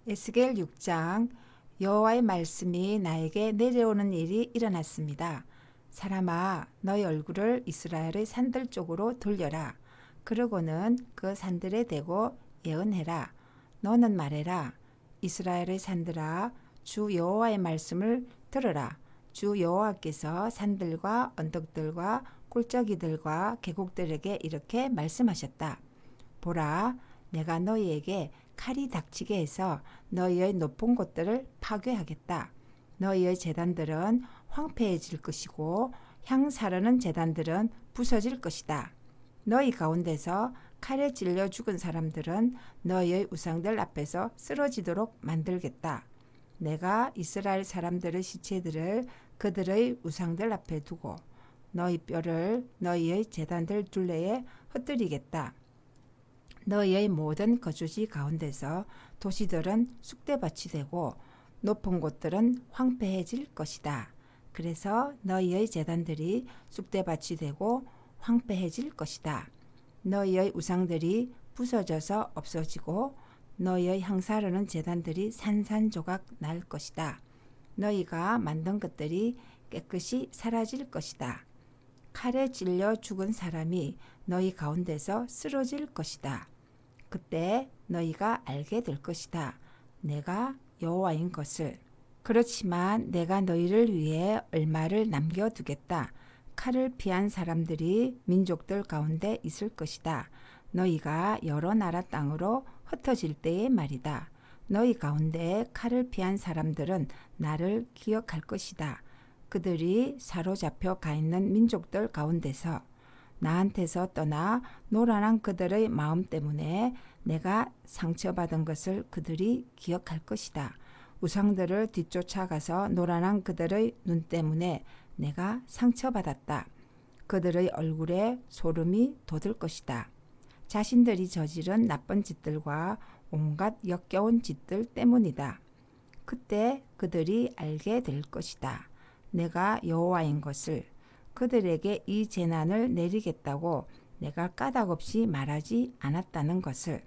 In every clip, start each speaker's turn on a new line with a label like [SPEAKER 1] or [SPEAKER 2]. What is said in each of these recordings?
[SPEAKER 1] 에스겔 6장. 여호와의 말씀이 나에게 내려오는 일이 일어났습니다. 사람아, 너희 얼굴을 이스라엘의 산들 쪽으로 돌려라. 그러고는 그 산들에 대고 예언해라. 너는 말해라. 이스라엘의 산들아, 주 여호와의 말씀을 들으라. 주 여호와께서 산들과 언덕들과 골짜기들과 계곡들에게 이렇게 말씀하셨다. 보라, 내가 너희에게 칼이 닥치게 해서 너희의 높은 곳들을 파괴하겠다. 너희의 제단들은 황폐해질 것이고 향 사르는 제단들은 부서질 것이다. 너희 가운데서 칼에 찔려 죽은 사람들은 너희의 우상들 앞에서 쓰러지도록 만들겠다. 내가 이스라엘 사람들의 시체들을 그들의 우상들 앞에 두고 너희 뼈를 너희의 제단들 둘레에 흩뜨리겠다. 너희의 모든 거주지 가운데서 도시들은 쑥대밭이 되고 높은 곳들은 황폐해질 것이다. 그래서 너희의 제단들이 쑥대밭이 되고 황폐해질 것이다. 너희의 우상들이 부서져서 없어지고 너희의 향사르는 제단들이 산산조각 날 것이다. 너희가 만든 것들이 깨끗이 사라질 것이다. 칼에 찔려 죽은 사람이 너희 가운데서 쓰러질 것이다. 그때 너희가 알게 될 것이다. 내가 여호와인 것을. 그렇지만 내가 너희를 위해 얼마를 남겨두겠다. 칼을 피한 사람들이 민족들 가운데 있을 것이다. 너희가 여러 나라 땅으로 흩어질 때의 말이다. 너희 가운데 칼을 피한 사람들은 나를 기억할 것이다. 그들이 사로잡혀 가 있는 민족들 가운데서 나한테서 떠나 노란한 그들의 마음 때문에 내가 상처받은 것을 그들이 기억할 것이다. 우상들을 뒤쫓아가서 노란한 그들의 눈 때문에 내가 상처받았다. 그들의 얼굴에 소름이 돋을 것이다. 자신들이 저지른 나쁜 짓들과 온갖 역겨운 짓들 때문이다. 그때 그들이 알게 될 것이다. 내가 여호와인 것을. 그들에게 이 재난을 내리겠다고 내가 까닭없이 말하지 않았다는 것을.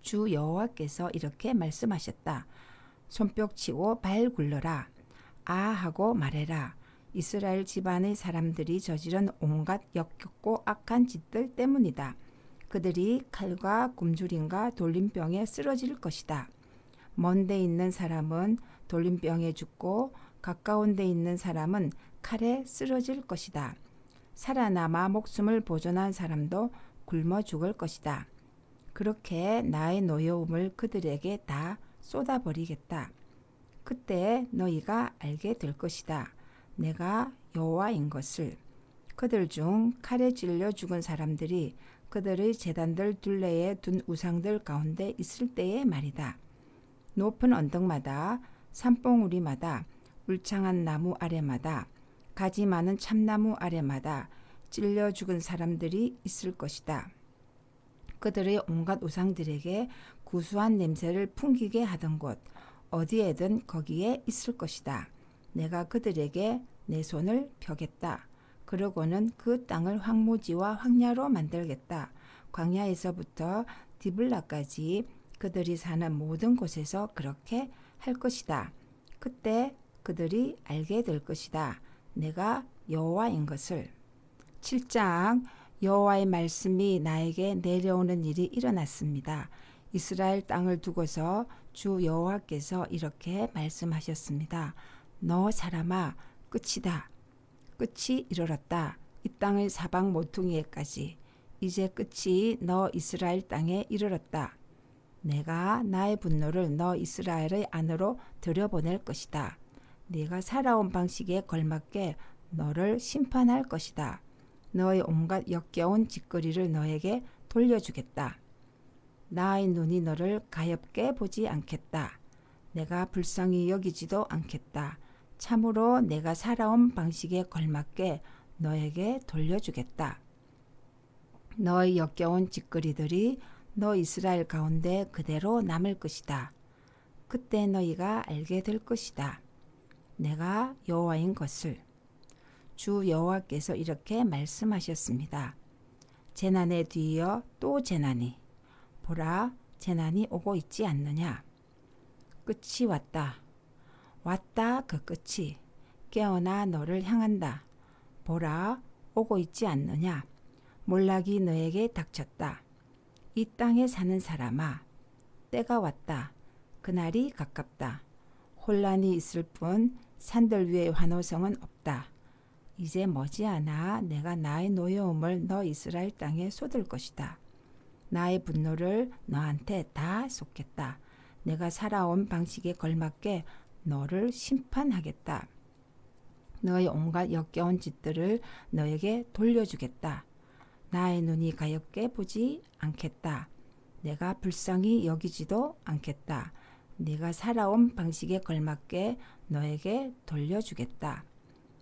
[SPEAKER 1] 주 여호와께서 이렇게 말씀하셨다. 손뼉치고 발 굴러라. 아 하고 말해라. 이스라엘 집안의 사람들이 저지른 온갖 역겹고 악한 짓들 때문이다. 그들이 칼과 굶주림과 돌림병에 쓰러질 것이다. 먼 데 있는 사람은 돌림병에 죽고 가까운 데 있는 사람은 칼에 쓰러질 것이다. 살아남아 목숨을 보존한 사람도 굶어 죽을 것이다. 그렇게 나의 노여움을 그들에게 다 쏟아버리겠다. 그때 너희가 알게 될 것이다. 내가 여호와인 것을. 그들 중 칼에 찔려 죽은 사람들이 그들의 제단들 둘레에 둔 우상들 가운데 있을 때의 말이다. 높은 언덕마다 산봉우리마다 울창한 나무 아래마다 가지 많은 참나무 아래마다 찔려 죽은 사람들이 있을 것이다. 그들의 온갖 우상들에게 구수한 냄새를 풍기게 하던 곳 어디에든 거기에 있을 것이다. 내가 그들에게 내 손을 펴겠다. 그러고는 그 땅을 황무지와 황야로 만들겠다. 광야에서부터 디블라까지 그들이 사는 모든 곳에서 그렇게 할 것이다. 그때 그들이 알게 될 것이다. 내가 여호와인 것을. 7장. 여호와의 말씀이 나에게 내려오는 일이 일어났습니다. 이스라엘 땅을 두고서 주 여호와께서 이렇게 말씀하셨습니다. 너 사람아, 끝이다. 끝이 이르렀다. 이 땅의 사방 모퉁이에까지. 이제 끝이 너 이스라엘 땅에 이르렀다. 내가 나의 분노를 너 이스라엘의 안으로 들여보낼 것이다. 네가 살아온 방식에 걸맞게 너를 심판할 것이다. 너의 온갖 역겨운 짓거리를 너에게 돌려주겠다. 나의 눈이 너를 가엾게 보지 않겠다. 내가 불쌍히 여기지도 않겠다. 참으로 내가 살아온 방식에 걸맞게 너에게 돌려주겠다. 너의 역겨운 짓거리들이 너 이스라엘 가운데 그대로 남을 것이다. 그때 너희가 알게 될 것이다. 내가 여호와인 것을. 주 여호와께서 이렇게 말씀하셨습니다. 재난에 뒤이어 또 재난이. 보라, 재난이 오고 있지 않느냐. 끝이 왔다. 왔다 그 끝이. 깨어나 너를 향한다. 보라 오고 있지 않느냐. 몰락이 너에게 닥쳤다. 이 땅에 사는 사람아, 때가 왔다. 그날이 가깝다. 혼란이 있을 뿐 산들 위에 환호성은 없다. 이제 머지않아 내가 나의 노여움을 너 이스라엘 땅에 쏟을 것이다. 나의 분노를 너한테 다 쏟겠다. 내가 살아온 방식에 걸맞게 너를 심판하겠다. 너의 온갖 역겨운 짓들을 너에게 돌려주겠다. 나의 눈이 가엾게 보지 않겠다. 내가 불쌍히 여기지도 않겠다. 네가 살아온 방식에 걸맞게 너에게 돌려주겠다.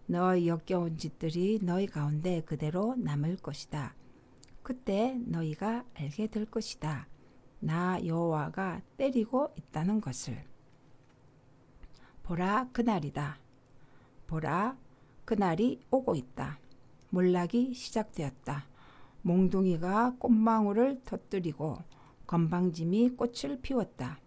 [SPEAKER 1] 너의 역겨운 짓들이 너희 가운데 그대로 남을 것이다. 그때 너희가 알게 될 것이다. 나 여호와가 때리고 있다는 것을. 보라 그날이다. 보라 그날이 오고 있다. 몰락이 시작되었다. 몽둥이가 꽃망울을 터뜨리고 건방짐이 꽃을 피웠다.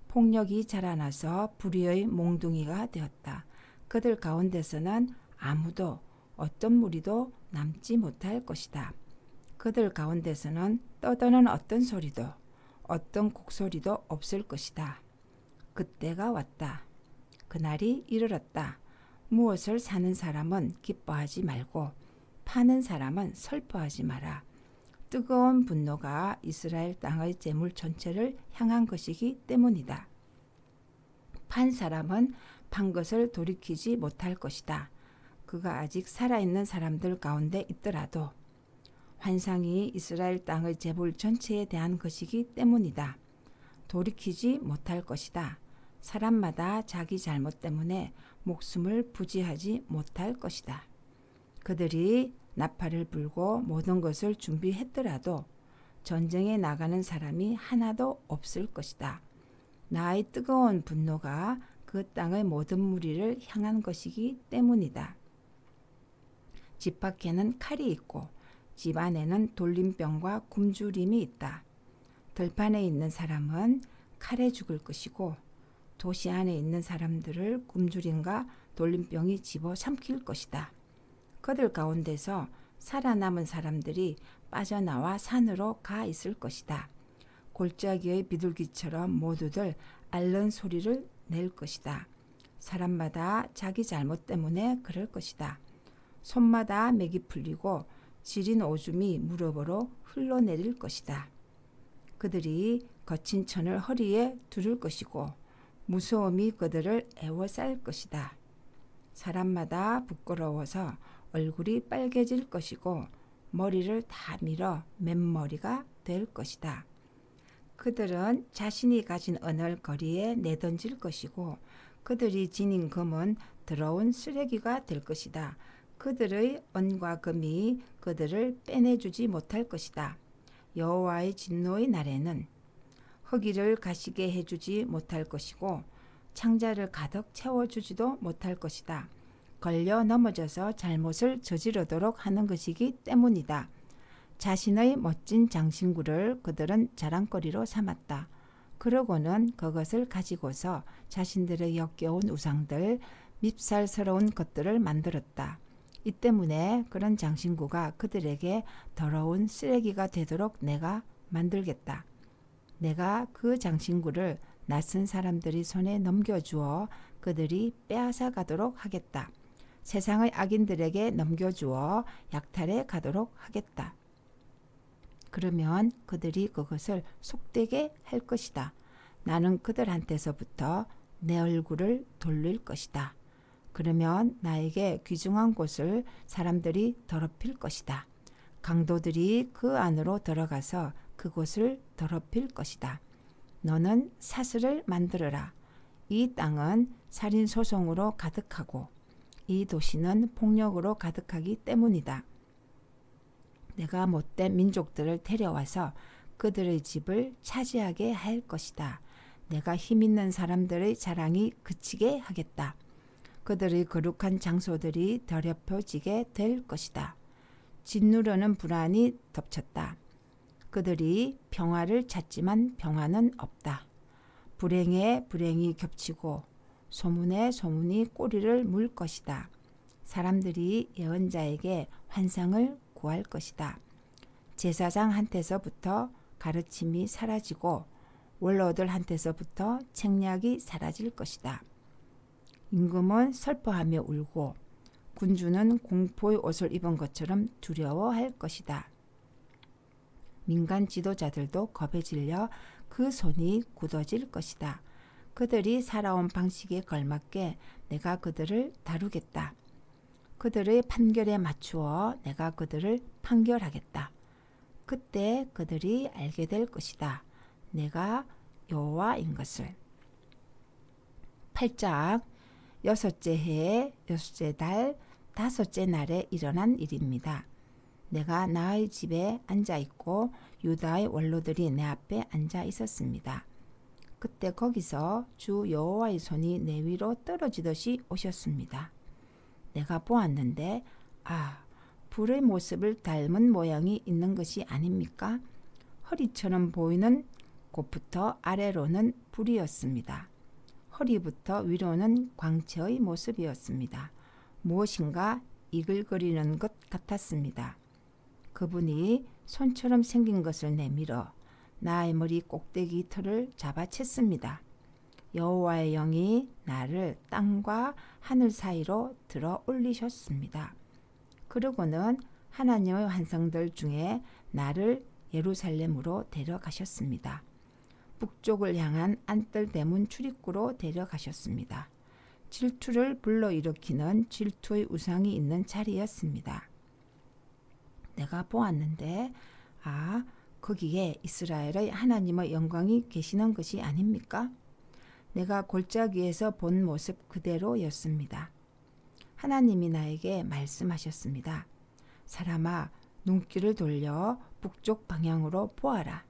[SPEAKER 1] 폭력이 자라나서 불의의 몽둥이가 되었다. 그들 가운데서는 아무도 어떤 무리도 남지 못할 것이다. 그들 가운데서는 떠드는 어떤 소리도 어떤 곡소리도 없을 것이다. 그때가 왔다. 그날이 이르렀다. 무엇을 사는 사람은 기뻐하지 말고 파는 사람은 슬퍼하지 마라. 뜨거운 분노가 이스라엘 땅의 재물 전체를 향한 것이기 때문이다. 판 사람은 판 것을 돌이키지 못할 것이다. 그가 아직 살아있는 사람들 가운데 있더라도 환상이 이스라엘 땅의 재물 전체에 대한 것이기 때문이다. 돌이키지 못할 것이다. 사람마다 자기 잘못 때문에 목숨을 부지하지 못할 것이다. 그들이 나팔을 불고 모든 것을 준비했더라도 전쟁에 나가는 사람이 하나도 없을 것이다. 나의 뜨거운 분노가 그 땅의 모든 무리를 향한 것이기 때문이다. 집 밖에는 칼이 있고 집 안에는 돌림병과 굶주림이 있다. 들판에 있는 사람은 칼에 죽을 것이고 도시 안에 있는 사람들을 굶주림과 돌림병이 집어삼킬 것이다. 그들 가운데서 살아남은 사람들이 빠져나와 산으로 가 있을 것이다. 골짜기의 비둘기처럼 모두들 앓는 소리를 낼 것이다. 사람마다 자기 잘못 때문에 그럴 것이다. 손마다 맥이 풀리고 지린 오줌이 무릎으로 흘러내릴 것이다. 그들이 거친 천을 허리에 두를 것이고 무서움이 그들을 애워쌀 것이다. 사람마다 부끄러워서 얼굴이 빨개질 것이고 머리를 다 밀어 맨머리가 될 것이다. 그들은 자신이 가진 은을 거리에 내던질 것이고 그들이 지닌 금은 더러운 쓰레기가 될 것이다. 그들의 은과 금이 그들을 빼내주지 못할 것이다. 여호와의 진노의 날에는 허기를 가시게 해주지 못할 것이고 창자를 가득 채워주지도 못할 것이다. 걸려 넘어져서 잘못을 저지르도록 하는 것이기 때문이다. 자신의 멋진 장신구를 그들은 자랑거리로 삼았다. 그러고는 그것을 가지고서 자신들의 역겨운 우상들, 밉살스러운 것들을 만들었다. 이 때문에 그런 장신구가 그들에게 더러운 쓰레기가 되도록 내가 만들겠다. 내가 그 장신구를 낯선 사람들이 손에 넘겨주어 그들이 빼앗아 가도록 하겠다. 세상의 악인들에게 넘겨주어 약탈해 가도록 하겠다. 그러면 그들이 그것을 속되게 할 것이다. 나는 그들한테서부터 내 얼굴을 돌릴 것이다. 그러면 나에게 귀중한 곳을 사람들이 더럽힐 것이다. 강도들이 그 안으로 들어가서 그곳을 더럽힐 것이다. 너는 사슬을 만들어라. 이 땅은 살인소송으로 가득하고 이 도시는 폭력으로 가득하기 때문이다. 내가 못된 민족들을 데려와서 그들의 집을 차지하게 할 것이다. 내가 힘있는 사람들의 자랑이 그치게 하겠다. 그들의 거룩한 장소들이 더럽혀지게 될 것이다. 짓누르는 불안이 덮쳤다. 그들이 평화를 찾지만 평화는 없다. 불행에 불행이 겹치고 소문에 소문이 꼬리를 물 것이다. 사람들이 예언자에게 환상을 구할 것이다. 제사장한테서부터 가르침이 사라지고 원로들한테서부터 책략이 사라질 것이다. 임금은 슬퍼하며 울고 군주는 공포의 옷을 입은 것처럼 두려워할 것이다. 민간 지도자들도 겁에 질려 그 손이 굳어질 것이다. 그들이 살아온 방식에 걸맞게 내가 그들을 다루겠다. 그들의 판결에 맞추어 내가 그들을 판결하겠다. 그때 그들이 알게 될 것이다. 내가 여호와인 것을. 8장 여섯째 해, 여섯째 달, 다섯째 날에 일어난 일입니다. 내가 나의 집에 앉아 있고 유다의 원로들이 내 앞에 앉아 있었습니다. 그때 거기서 주 여호와의 손이 내 위로 떨어지듯이 오셨습니다. 내가 보았는데 불의 모습을 닮은 모양이 있는 것이 아닙니까? 허리처럼 보이는 곳부터 아래로는 불이었습니다. 허리부터 위로는 광채의 모습이었습니다. 무엇인가 이글거리는 것 같았습니다. 그분이 손처럼 생긴 것을 내밀어 나의 머리 꼭대기 털을 잡아챘습니다. 여호와의 영이 나를 땅과 하늘 사이로 들어 올리셨습니다. 그러고는 하나님의 환상들 중에 나를 예루살렘으로 데려가셨습니다. 북쪽을 향한 안뜰대문 출입구로 데려가셨습니다. 질투를 불러일으키는 질투의 우상이 있는 자리였습니다. 내가 보았는데 거기에 이스라엘의 하나님의 영광이 계시는 것이 아닙니까? 내가 골짜기 위에서 본 모습 그대로였습니다. 하나님이 나에게 말씀하셨습니다. 사람아, 눈길을 돌려 북쪽 방향으로 보아라.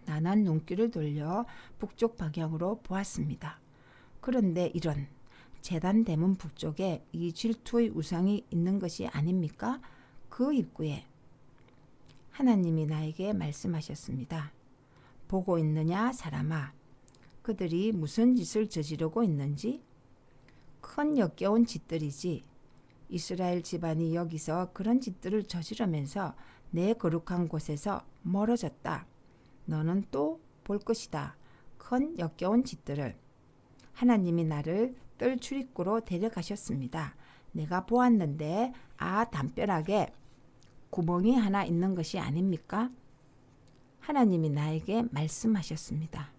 [SPEAKER 1] 나는 눈길을 돌려 북쪽 방향으로 보았습니다. 그런데 이런 제단 대문 북쪽에 이 질투의 우상이 있는 것이 아닙니까? 그 입구에 하나님이 나에게 말씀하셨습니다. 보고 있느냐 사람아? 그들이 무슨 짓을 저지르고 있는지? 큰 역겨운 짓들이지. 이스라엘 집안이 여기서 그런 짓들을 저지르면서 내 거룩한 곳에서 멀어졌다. 너는 또 볼 것이다. 큰 역겨운 짓들을. 하나님이 나를 뜰 출입구로 데려가셨습니다. 내가 보았는데 담벼락에 구멍이 하나 있는 것이 아닙니까? 하나님이 나에게 말씀하셨습니다.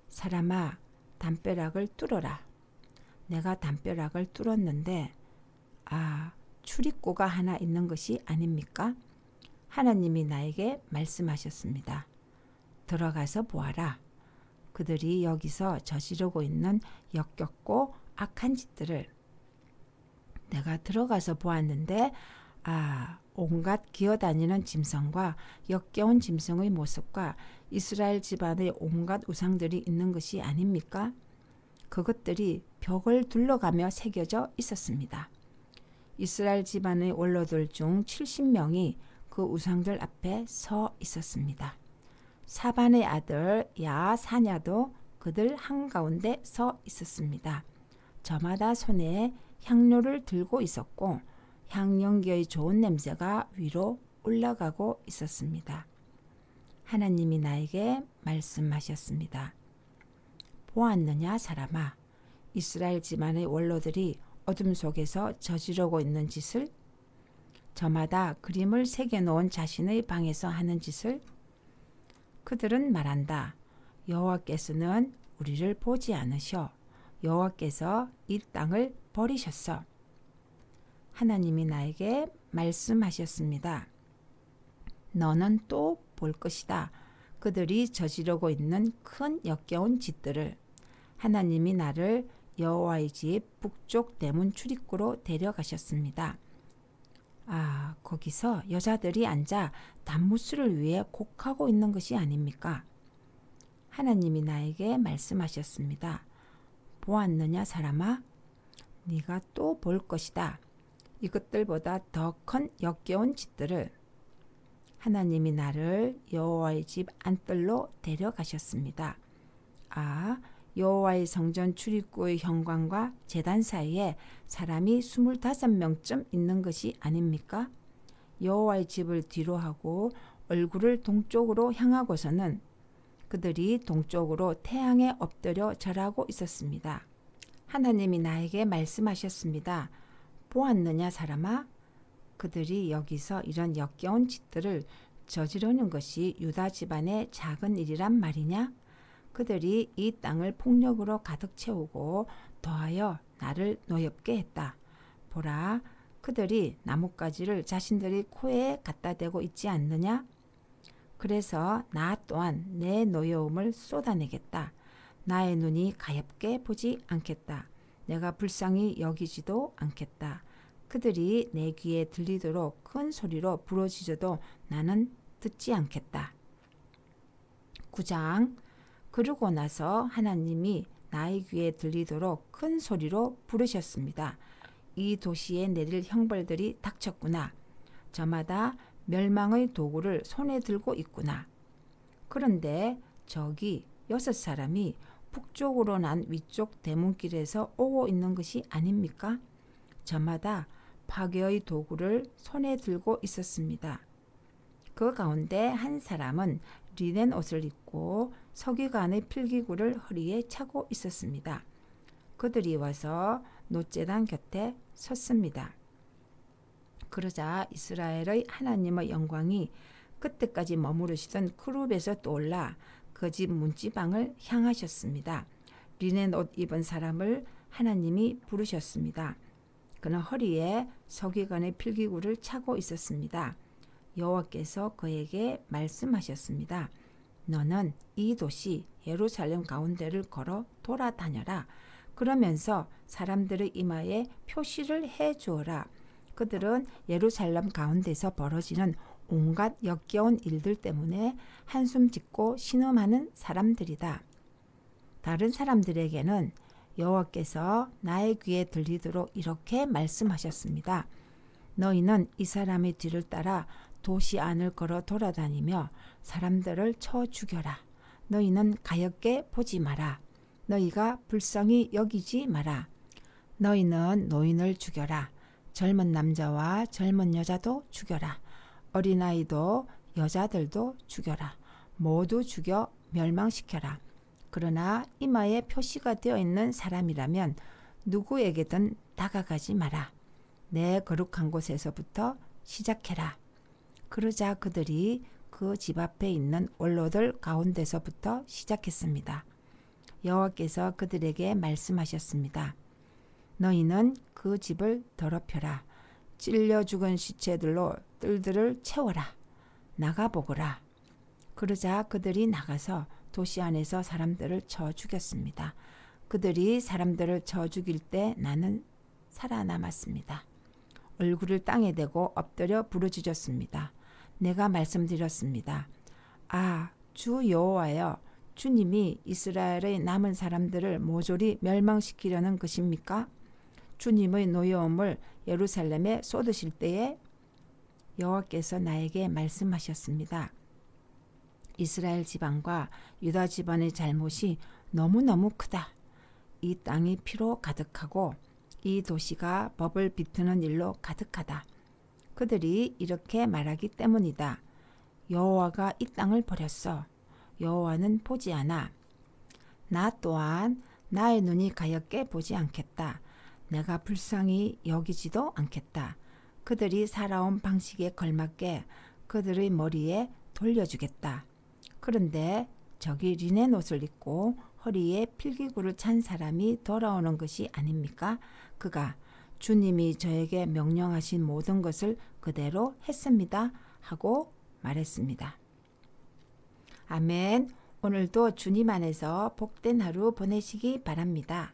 [SPEAKER 1] 사람아, 담벼락을 뚫어라. 내가 담벼락을 뚫었는데 출입구가 하나 있는 것이 아닙니까? 하나님이 나에게 말씀하셨습니다. 들어가서 보아라. 그들이 여기서 저지르고 있는 역겹고 악한 짓들을. 내가 들어가서 보았는데 온갖 기어다니는 짐승과 역겨운 짐승의 모습과 이스라엘 집안의 온갖 우상들이 있는 것이 아닙니까? 그것들이 벽을 둘러가며 새겨져 있었습니다. 이스라엘 집안의 원로들 중 70명이 그 우상들 앞에 서 있었습니다. 사반의 아들 야사냐도 그들 한가운데 서 있었습니다. 저마다 손에 향료를 들고 있었고 향연기의 좋은 냄새가 위로 올라가고 있었습니다. 하나님이 나에게 말씀하셨습니다. 보았느냐 사람아? 이스라엘 집안의 원로들이 어둠 속에서 저지르고 있는 짓을? 저마다 그림을 새겨놓은 자신의 방에서 하는 짓을? 그들은 말한다. 여호와께서는 우리를 보지 않으셔. 여호와께서 이 땅을 버리셨어. 하나님이 나에게 말씀하셨습니다. 너는 또 볼 것이다. 그들이 저지르고 있는 큰 역겨운 짓들을. 하나님이 나를 여호와의 집 북쪽 대문 출입구로 데려가셨습니다. 거기서 여자들이 앉아 단무스를 위해 곡하고 있는 것이 아닙니까? 하나님이 나에게 말씀하셨습니다. 보았느냐 사람아? 네가 또 볼 것이다. 이것들보다 더 큰 역겨운 짓들을. 하나님이 나를 여호와의 집 안뜰로 데려가셨습니다. 아, 여호와의 성전 출입구의 현관과 제단 사이에 사람이 25명쯤 있는 것이 아닙니까? 여호와의 집을 뒤로 하고 얼굴을 동쪽으로 향하고서는 그들이 동쪽으로 태양에 엎드려 절하고 있었습니다. 하나님이 나에게 말씀하셨습니다. 보았느냐 사람아? 그들이 여기서 이런 역겨운 짓들을 저지르는 것이 유다 집안의 작은 일이란 말이냐? 그들이 이 땅을 폭력으로 가득 채우고 더하여 나를 노엽게 했다. 보라, 그들이 나뭇가지를 자신들이 코에 갖다 대고 있지 않느냐? 그래서 나 또한 내 노여움을 쏟아내겠다. 나의 눈이 가엾게 보지 않겠다. 내가 불쌍히 여기지도 않겠다. 그들이 내 귀에 들리도록 큰 소리로 부르짖어도 나는 듣지 않겠다. 9장. 그러고 나서 하나님이 나의 귀에 들리도록 큰 소리로 부르셨습니다. 이 도시에 내릴 형벌들이 닥쳤구나. 저마다 멸망의 도구를 손에 들고 있구나. 그런데 저기 6사람이 북쪽으로 난 위쪽 대문길에서 오고 있는 것이 아닙니까? 저마다 파괴의 도구를 손에 들고 있었습니다. 그 가운데 한 사람은 리넨 옷을 입고 서기관의 필기구를 허리에 차고 있었습니다. 그들이 와서 놋제단 곁에 섰습니다. 그러자 이스라엘의 하나님의 영광이 그때까지 머무르시던 크룹에서 떠올라 그 집 문지방을 향하셨습니다. 리넨 옷 입은 사람을 하나님이 부르셨습니다. 그는 허리에 서기관의 필기구를 차고 있었습니다. 여호와께서 그에게 말씀하셨습니다. 너는 이 도시 예루살렘 가운데를 걸어 돌아다녀라. 그러면서 사람들의 이마에 표시를 해주어라. 그들은 예루살렘 가운데서 벌어지는 온갖 역겨운 일들 때문에 한숨 짓고 신음하는 사람들이다. 다른 사람들에게는 여호와께서 나의 귀에 들리도록 이렇게 말씀하셨습니다. 너희는 이 사람의 뒤를 따라 도시 안을 걸어 돌아다니며 사람들을 쳐 죽여라. 너희는 가엾게 보지 마라. 너희가 불쌍히 여기지 마라. 너희는 노인을 죽여라. 젊은 남자와 젊은 여자도 죽여라. 어린아이도 여자들도 죽여라. 모두 죽여 멸망시켜라. 그러나 이마에 표시가 되어 있는 사람이라면 누구에게든 다가가지 마라. 내 거룩한 곳에서부터 시작해라. 그러자 그들이 그 집 앞에 있는 원로들 가운데서부터 시작했습니다. 여호와께서 그들에게 말씀하셨습니다. 너희는 그 집을 더럽혀라. 찔려 죽은 시체들로 뜰들을 채워라. 나가보거라. 그러자 그들이 나가서 도시 안에서 사람들을 쳐 죽였습니다. 그들이 사람들을 쳐 죽일 때 나는 살아남았습니다. 얼굴을 땅에 대고 엎드려 부르짖었습니다. 내가 말씀드렸습니다. 아, 주 여호와여, 주님이 이스라엘의 남은 사람들을 모조리 멸망시키려는 것입니까? 주님의 노여움을 예루살렘에 쏟으실 때에 여호와께서 나에게 말씀하셨습니다. 이스라엘 지방과 유다 집안의 잘못이 너무너무 크다. 이 땅이 피로 가득하고 이 도시가 법을 비트는 일로 가득하다. 그들이 이렇게 말하기 때문이다. 여호와가 이 땅을 버렸어. 여호와는 보지 않아. 나 또한 나의 눈이 가엾게 보지 않겠다. 내가 불쌍히 여기지도 않겠다. 그들이 살아온 방식에 걸맞게 그들의 머리에 돌려주겠다. 그런데 저기 리넨 옷을 입고 허리에 필기구를 찬 사람이 돌아오는 것이 아닙니까? 그가 주님이 저에게 명령하신 모든 것을 그대로 했습니다. 하고 말했습니다. 아멘. 오늘도 주님 안에서 복된 하루 보내시기 바랍니다.